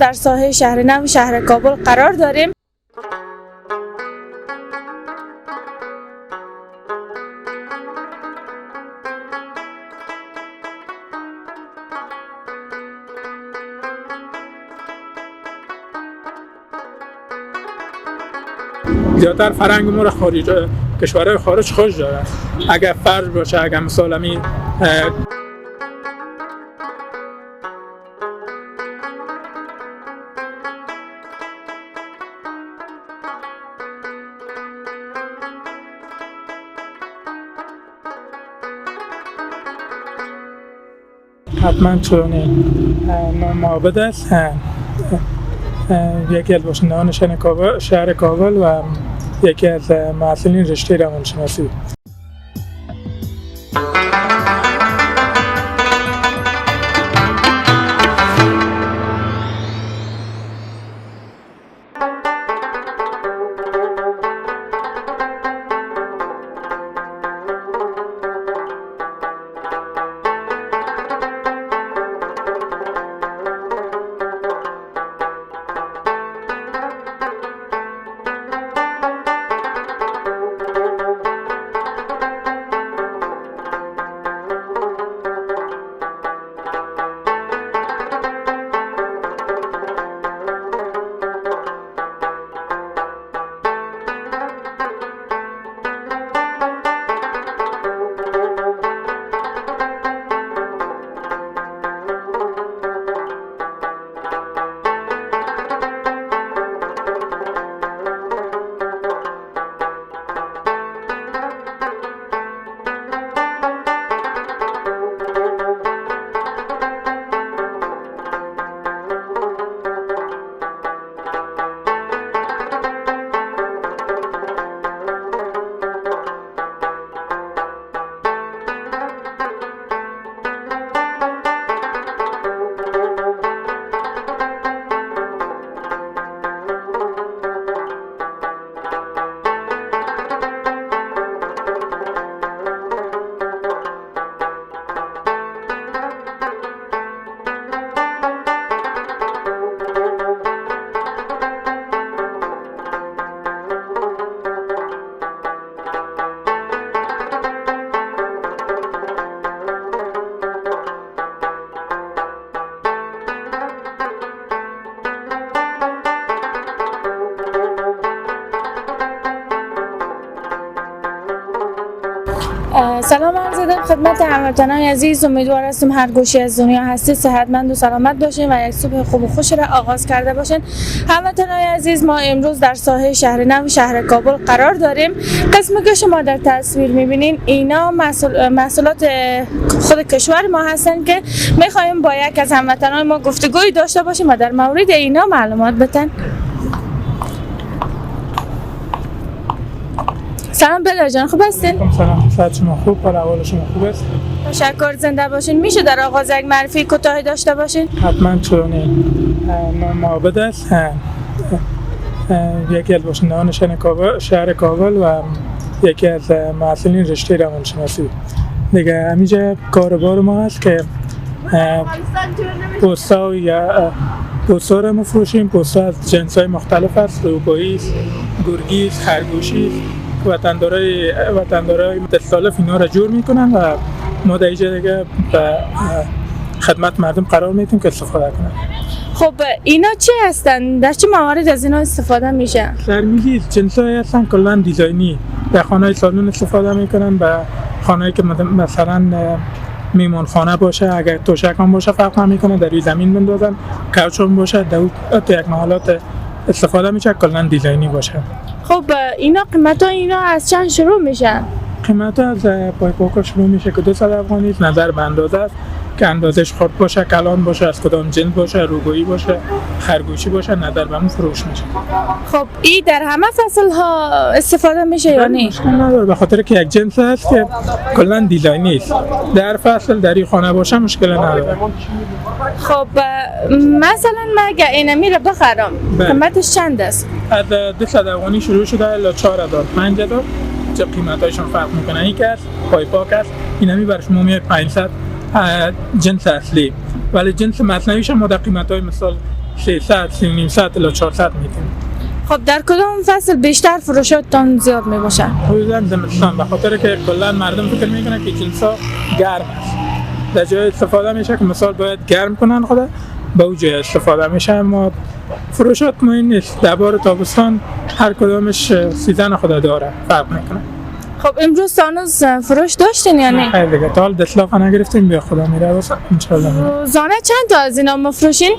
در ساحل شهر نو شهر کابل قرار داریم. زیادتر فرهنگ ما رو کشورهای خارج خوش داره. اگر فرض باشه، اگر مثال همین حتما چون معابد است، یکی از باشندگان شهر کابل و یکی از مسئولین رشته روانشناسی. سلام عرض ادب خدمت هموطنان عزیز. امیدوار هستم هر گوشی از دنیا هستید صحتمند و سلامت باشین و یک صبح خوب و خوش را آغاز کرده باشین. هموطنان عزیز، ما امروز در ساحل شهر نو شهر کابل قرار داریم. قسمی که شما در تصویر میبینین اینا محصولات خود کشور ما هستن که میخوایم با یک از هموطنان ما گفتگوی داشته باشیم و در مورد اینا معلومات بدن. سلام بلال جان، خوب هستین؟ سلام، صحت شما خوب؟ حال احوال شما خوب است؟ تشکر، زنده باشین. میشه در آغاز یک معرفی کوتاهی داشته باشین؟ حتما چون معابد است، یکی از باشندگان شهر کابل و یکی از مسئولین رشته روانشناسی. دیگه همینجا کاروبار ما هست که پوستا یا پوستا رو مفروشیم. پوستا از جنس‌های مختلف است، روبایی، گرگی، خرگوشی. وطندارای مختلف اینا را جور میکنن و ما در اینجا دیگه به خدمت مردم قرار میدیم که استفاده کنن. خب اینا چی هستن؟ در چه موارد از اینا استفاده میشه؟ در میگی جنسایی هستن کلا دیزاینی، به خانه سالن استفاده میکنن، به خانه‌ای که مثلا میمون خانه باشه، اگر توشک هم باشه فرق نمیکنه، در روی زمین بندازن، کوچ هم باشه، در یک محلات استفاده میشه، کلا دیزاینی باشه. خب اینا قیمت ها اینا از چند شروع میشن؟ قیمت از پای پاکا شروع میشه که 200 افغانی است، نظر به اندازه است که اندازش خرد باشه، کلان باشه، از کدام جنس باشه، روبایی باشه، خرگوشی باشه، نظر به اون فروش میشه. خب این در همه فصل ها استفاده میشه یا نه؟ مشکل نداره، به خاطر که یک جنس هست که کلا دیزاینی است. در فصل در این خانه باشه مشکل نداره. خب مثلا من اگه اینمی رو بخرم قیمتش چند است؟ از 200 افغانی شروع شده الی 4000 5000 چه قیمتایشون فرق میکنه. این که پای پاک است، اینمی برای شما میاد 500 جنس اصلی، ولی جنس مصنوعیش ما در قیمتای مثال 300 300 الی 400 میتونیم. خب در کدام فصل بیشتر فروشاتتان زیاد می باشه؟ حدودا زمستان، به خاطر که کلا مردم فکر میکنن که جنسا گرم است. در جای استفاده میشه که مثال باید گرم کنن خدا به اون جای استفاده میشه، اما فروشات مهم نیست. در بار تابستان هر کدامش سیزن خدا داره، فرق میکنه. خب امروز هنوز فروش داشتین یا نه؟ خیلی دیگه تا حال دستلاف نگرفتیم، بیا خدا میره واسه ان شاء الله. زانه چند تا از اینا مفروشین؟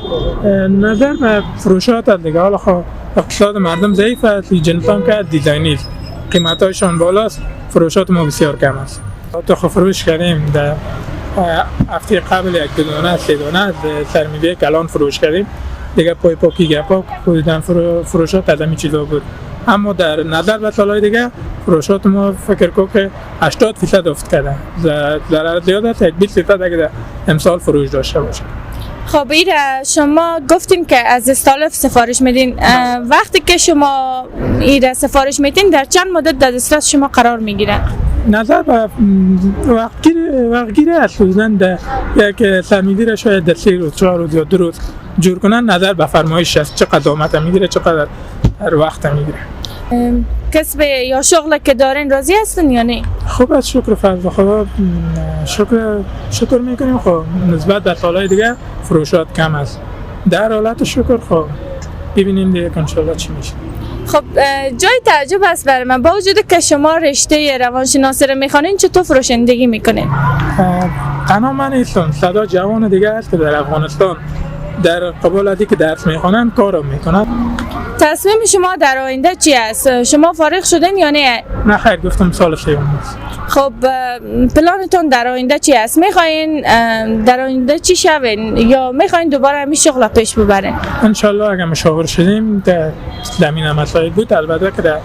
نظر به فروشات دیگه، حالا خب اقتصاد مردم ضعیف است، جنسام که دیزاینی است، قیمتاشون بالاست، فروشات ما بسیار کم است. تا فروش کردیم در هفته قبل یک دونه سه دونه از سرمیوه کلان فروش کردیم دیگه. پای پاکی گپا خودن فروشات از همین چیزا بود، اما در نظر به سالهای دیگه فروشات ما فکر کنم که 80% افت کرده. ضرر زیاد است، 20% اگه امسال فروش داشته باشه. خب ایره شما گفتین که از استالف سفارش میدین، وقتی که شما ایره سفارش میدین در چند مدت در دسترس شما قرار میگیره؟ نظر به وقتگیری است. در یک سرمیدی را شاید در 3 روز 4 روز یا 2 روز جور کنن، نظر به فرمایش است، چقدر قامت میگیره، چقدر وقت میگیره. کسب یا شغل که دارین راضی هستین یا نه؟ خوب است، شکر فضل خدا، شکر میکنیم. خب نسبت به سالهای دیگه فروشات کم است، در حالت شکر. خب ببینیم دیگه ان شاء الله چی میشه. خب جای تعجب است برای من، با وجود که شما رشته روانشناسی رو میخوانین چطور فروشندگی میکنین؟ تنها من نیستم، صدا جوان دیگه است که در افغانستان در قبال که درس میخوانن کارو میکنن. تصمیم شما در آینده چی است؟ شما فارغ شدین یا نه؟ نه خیر، گفتم سال سوم است. خب پلانتون در آینده چی است؟ میخواین در آینده چی شوین یا میخواین دوباره همین شغل پیش ببرین؟ ان شاء الله اگه مشاور شدیم در زمینه مسائل بود، البته که در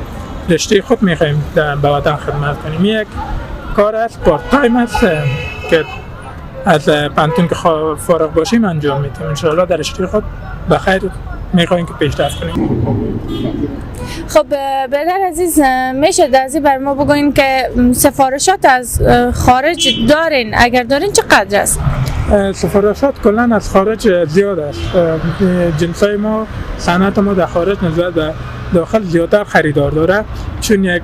رشته خود میخوایم به وطن خدمت کنیم. یک کار است پارت تایم است که از پانتون که فارغ باشیم انجام میدیم. ان شاء الله در رشته خود به خیر میخوایم که پیشرفت کنیم. خب برادر عزیز، میشه درزی بر ما بگوین که سفارشات از خارج دارین؟ اگر دارین چقدر است؟ سفارشات کلا از خارج زیاد است. جنسای ما، صنعت ما در خارج نسبت به داخل زیادتر خریدار داره، چون یک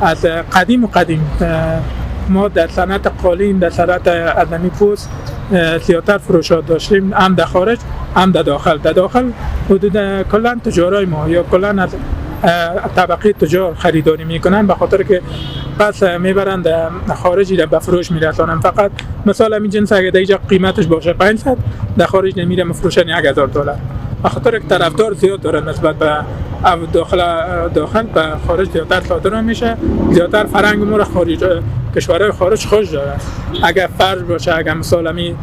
از قدیم ما در صنعت قالین، در صنعت آدمی پوست زیادتر فروشات داشتیم، هم در خارج هم در داخل. در داخل حدود کلا تجارای ما یا کلا از طبقه تجار خریداری میکنن، به خاطر که پس میبرن در خارجی در بفروش میرسانن. فقط مثلا همین جنس اگه در اینجا قیمتش باشه 500، در خارج نمیره مفروشن $1000، به خاطر که طرفدار زیاد دارن نسبت به داخل به خارج زیادتر صادر میشه. زیادتر فرهنگ ما رو خارج کشورهای خارج خوش داره. اگر فرض باشه، اگر مثلا همین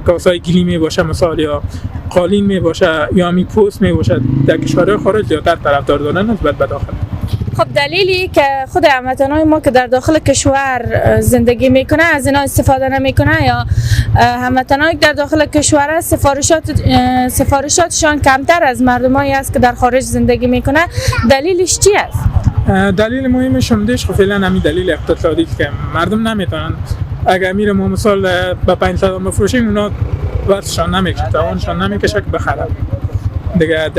کاسای گلی می باشه مثال، یا قالین می باشه یا همین پوست می باشه، در کشورهای خارج زیادتر طرفدار دارن نسبت به داخل. خب دلیلی که خود هموطنان ما که در داخل کشور زندگی میکنه از اینا استفاده نمیکنه یا هموطنان در داخل کشور سفارشاتشان کمتر از مردمایی است که در خارج زندگی میکنه، دلیلش چی است؟ دلیل مهمش همدیش خب فعلا همین دلیل اقتصادی است که مردم نمیتونن. اگر میره ما مثال با 500 بفروشیم، اونا واسهشان نمیکشه، توانشان نمیکشه که بخرن دیگه.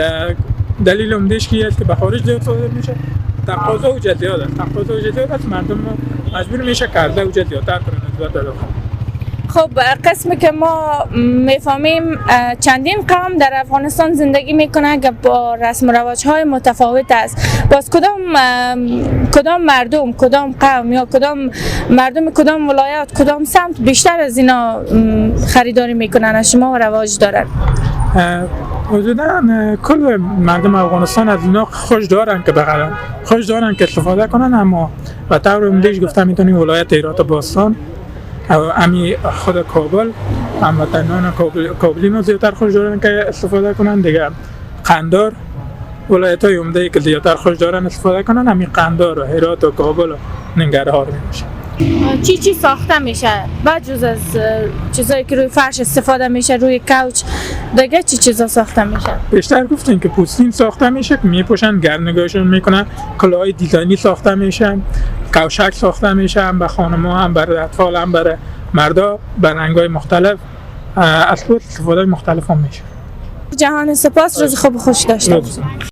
دلیل همدیش کی است که به خارج زیاد صادر میشه، تقاضا وجود زیاد است، مردم مجبور میشه کرده وجود زیادتر کنه نسبت به داخل. خب قسمی که ما میفهمیم چندین قوم در افغانستان زندگی میکنه که با رسم و رواج‌های متفاوت است. باز کدام مردم، کدام قوم یا کدام ولایت، کدام سمت بیشتر از اینا خریداری میکنن از شما و رواج دارن؟ حدودا کل مردم افغانستان از اینا خوش دارن که بخرن، خوش دارن که استفاده کنن، اما به طور عمده‌اش گفتم میتونیم ولایت هرات و باستان امی خود کابل، هموطنان کابلی ما زیادتر خوش دارن که استفاده کنن دیگه. قندار ولایت‌های عمده‌ای که زیادتر خوش دارن استفاده کنن همین قندار و هرات و کابل و ننگرهار میشه. چی ساخته میشه؟ بعد جز از چیزایی که روی فرش استفاده میشه، روی کوچ دیگه چی چیزا ساخته میشه؟ بیشتر گفتیم که پوستین ساخته میشه که میپوشن، گرمنگاهشون میکنن، کلاهای دیزاینی ساخته میشن، کوشک ساخته میشه، هم به خانم‌ها هم برای اطفال هم برای مردا، به رنگ‌های مختلف از خود استفاده مختلف هم میشه. جهان سپاس، روز خوب و خوش داشته باشید.